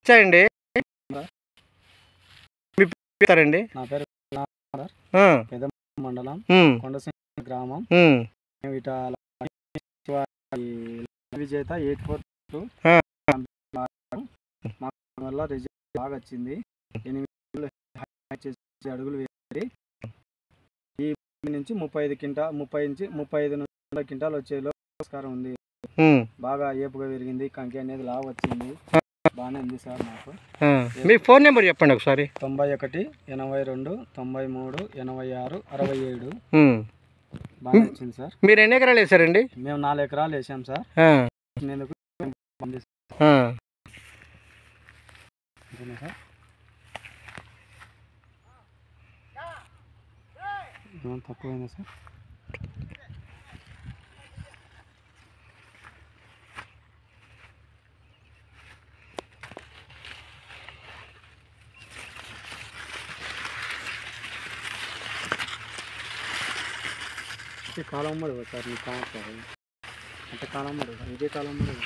నమస్తే అండి. మీ పేరు అండి? నా పేరు పెద్ద మండలం కొండసింగి గ్రామం. విజేత 842 వల్ల రిజల్ట్ బాగా వచ్చింది. 8 అడుగులు వేసి ఈ నుంచి 35 క్వింటాలు వచ్చేలో ఆస్కారం ఉంది. బాగా ఏపుగా పెరిగింది. కంకి అనేది లావు వచ్చింది. బాగానే ఉంది సార్. నాకు మీ ఫోన్ నెంబర్ చెప్పండి ఒకసారి. 91 82 93 86 67. బాగా వచ్చింది సార్. మీరు ఎన్ని ఎకరాలు వేసారండి? మేము 4 ఎకరాలు వేసాం సార్. తక్కువైందా సార్? కాలం మడుగు సార్. మీకు కావాలి అంటే కాలం మడుగు, ఇదే కాలం మడుగు.